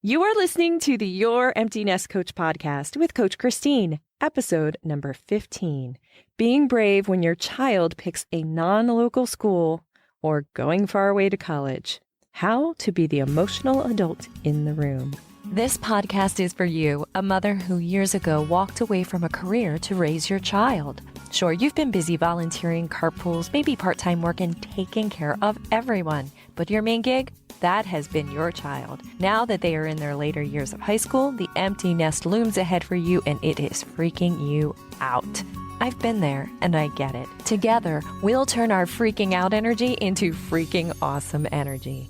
You are listening to the Your Empty Nest Coach podcast with Coach Christine, episode number 15. Being brave when your child picks a non-local school or going far away to college. How to be the emotional adult in the room. This podcast is for you, a mother who years ago walked away from a career to raise your child. Sure, you've been busy volunteering, carpools, maybe part-time work, and taking care of everyone. But your main gig? That has been your child. Now that they are in their later years of high school, the empty nest looms ahead for you and it is freaking you out. I've been there and I get it. Together, we'll turn our freaking out energy into freaking awesome energy.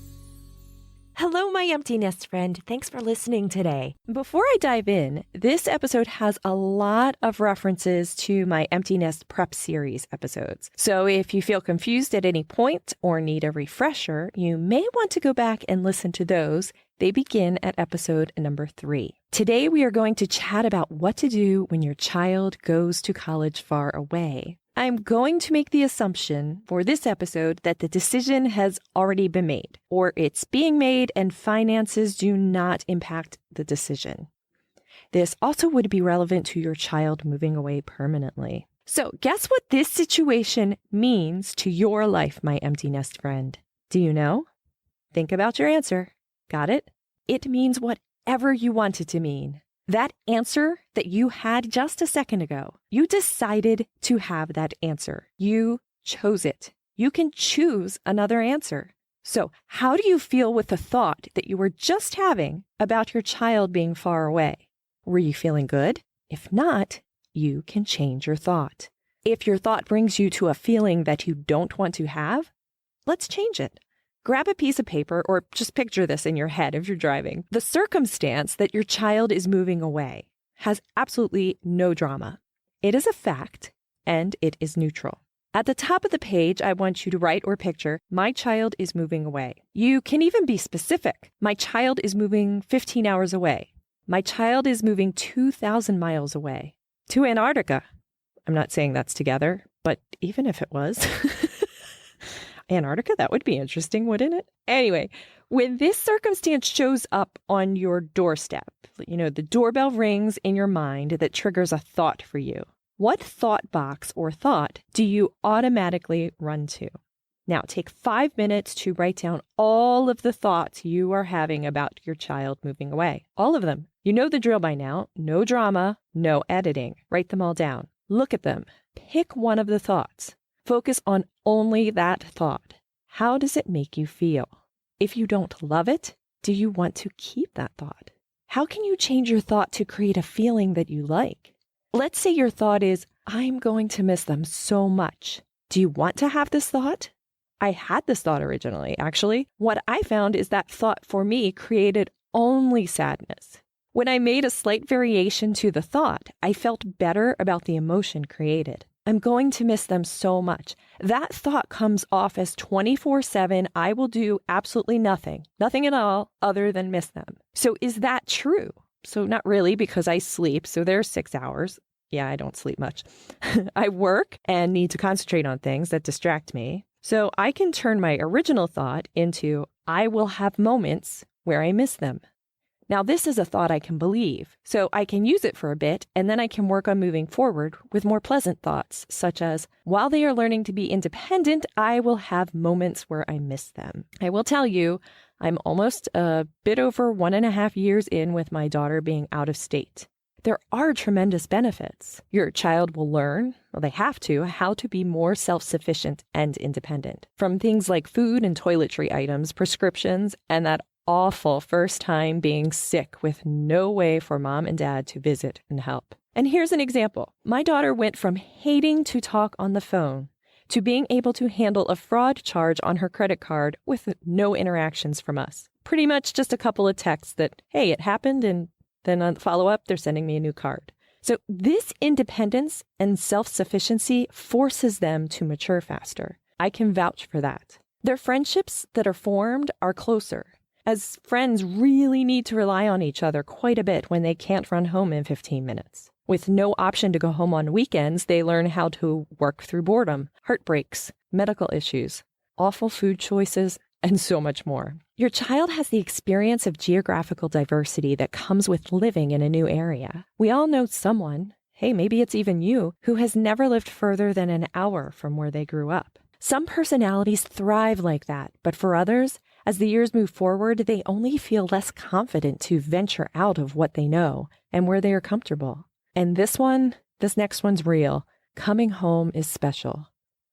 Hello, my empty nest friend. Thanks for listening today. Before I dive in, this episode has a lot of references to my empty nest prep series episodes. So if you feel confused at any point or need a refresher, you may want to go back and listen to those. They begin at episode number 3. Today, we are going to chat about what to do when your child goes to college far away. I'm going to make the assumption for this episode that the decision has already been made, or it's being made and finances do not impact the decision. This also would be relevant to your child moving away permanently. So guess what this situation means to your life, my empty nest friend? Do you know? Think about your answer. Got it? It means whatever you want it to mean. That answer that you had just a second ago, you decided to have that answer. You chose it. You can choose another answer. So how do you feel with the thought that you were just having about your child being far away? Were you feeling good? If not, you can change your thought. If your thought brings you to a feeling that you don't want to have, let's change it. Grab a piece of paper or just picture this in your head if you're driving. The circumstance that your child is moving away has absolutely no drama. It is a fact and it is neutral. At the top of the page, I want you to write or picture, my child is moving away. You can even be specific. My child is moving 15 hours away. My child is moving 2,000 miles away to Antarctica. I'm not saying that's together, but even if it was... Antarctica? That would be interesting, wouldn't it? Anyway, when this circumstance shows up on your doorstep, the doorbell rings in your mind that triggers a thought for you. What thought box or thought do you automatically run to? Now, take 5 minutes to write down all of the thoughts you are having about your child moving away. All of them. You know the drill by now. No drama, no editing. Write them all down. Look at them. Pick one of the thoughts. Focus on only that thought. How does it make you feel? If you don't love it, do you want to keep that thought? How can you change your thought to create a feeling that you like? Let's say your thought is, I'm going to miss them so much. Do you want to have this thought? I had this thought originally, actually. What I found is that thought for me created only sadness. When I made a slight variation to the thought, I felt better about the emotion created. I'm going to miss them so much. That thought comes off as 24/7. I will do absolutely nothing at all other than miss them. So is that true? So not really, because I sleep. So there's 6 hours. Yeah, I don't sleep much. I work and need to concentrate on things that distract me. So I can turn my original thought into, I will have moments where I miss them. Now, this is a thought I can believe, so I can use it for a bit, and then I can work on moving forward with more pleasant thoughts, such as, while they are learning to be independent, I will have moments where I miss them. I will tell you, I'm almost a bit over 1.5 years in with my daughter being out of state. There are tremendous benefits. Your child will learn, well, they have to, how to be more self-sufficient and independent. From things like food and toiletry items, prescriptions, and that awful first time being sick with no way for mom and dad to visit and help. And here's an example. My daughter went from hating to talk on the phone to being able to handle a fraud charge on her credit card with no interactions from us. Pretty much just a couple of texts that, hey, it happened, and then on follow-up, they're sending me a new card. So this independence and self-sufficiency forces them to mature faster. I can vouch for that. Their friendships that are formed are closer, as friends really need to rely on each other quite a bit when they can't run home in 15 minutes. With no option to go home on weekends, they learn how to work through boredom, heartbreaks, medical issues, awful food choices, and so much more. Your child has the experience of geographical diversity that comes with living in a new area. We all know someone, hey, maybe it's even you, who has never lived further than an hour from where they grew up. Some personalities thrive like that, but for others, as the years move forward, they only feel less confident to venture out of what they know and where they are comfortable. And this next one's real. Coming home is special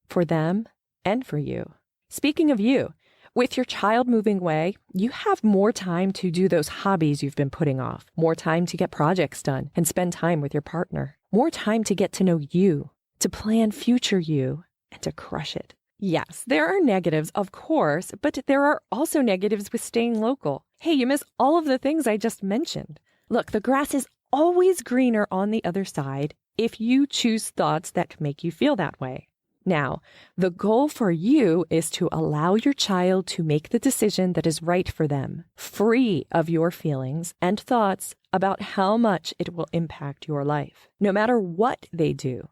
for them and for you. Speaking of you, with your child moving away, you have more time to do those hobbies you've been putting off, more time to get projects done and spend time with your partner, more time to get to know you, to plan future you, and to crush it. Yes, there are negatives, of course, but there are also negatives with staying local. Hey, you miss all of the things I just mentioned. Look, the grass is always greener on the other side if you choose thoughts that make you feel that way. Now, the goal for you is to allow your child to make the decision that is right for them, free of your feelings and thoughts about how much it will impact your life. No matter what they do,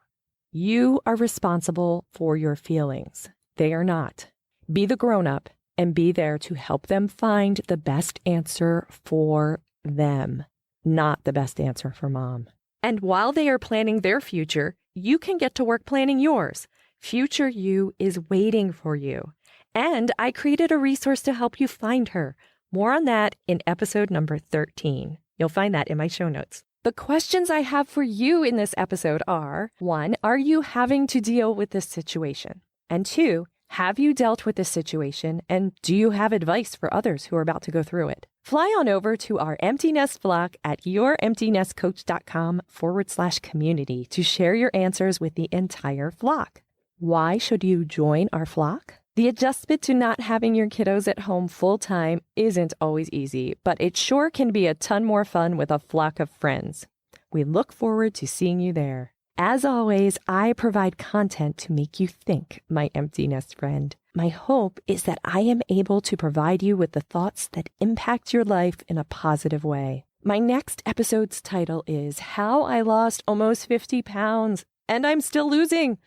you are responsible for your feelings. They are not. Be the grown-up and be there to help them find the best answer for them, not the best answer for mom. And while they are planning their future, you can get to work planning yours. Future you is waiting for you. And I created a resource to help you find her. More on that in episode number 13. You'll find that in my show notes. The questions I have for you in this episode are, 1, are you having to deal with this situation? And 2, have you dealt with this situation and do you have advice for others who are about to go through it? Fly on over to our Empty Nest flock at youremptynestcoach.com/community to share your answers with the entire flock. Why should you join our flock? The adjustment to not having your kiddos at home full time isn't always easy, but it sure can be a ton more fun with a flock of friends. We look forward to seeing you there. As always, I provide content to make you think, my empty nest friend. My hope is that I am able to provide you with the thoughts that impact your life in a positive way. My next episode's title is How I Lost Almost 50 Pounds and I'm Still Losing.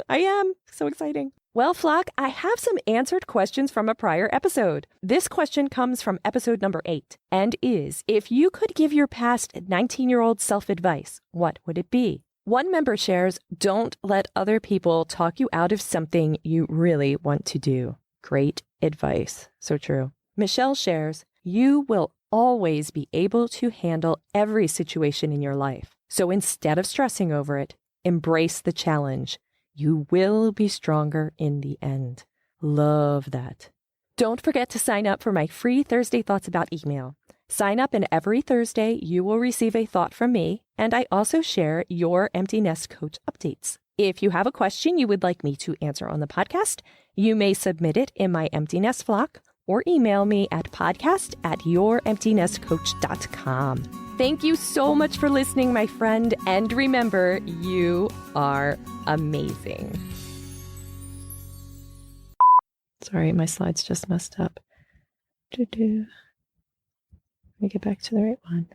I am. So exciting. Well, flock, I have some answered questions from a prior episode. This question comes from episode number 8 and is, if you could give your past 19-year-old self advice, what would it be? One member shares, don't let other people talk you out of something you really want to do. Great advice. So true. Michelle shares, you will always be able to handle every situation in your life. So instead of stressing over it, embrace the challenge. You will be stronger in the end. Love that. Don't forget to sign up for my free Thursday Thoughts About email. Sign up and every Thursday you will receive a thought from me, and I also share your Empty Nest Coach updates. If you have a question you would like me to answer on the podcast, you may submit it in my Empty Nest flock or email me at podcast@youremptynestcoach.com. Thank you so much for listening, my friend. And remember, you are amazing. Sorry, my slides just messed up. Let me get back to the right one.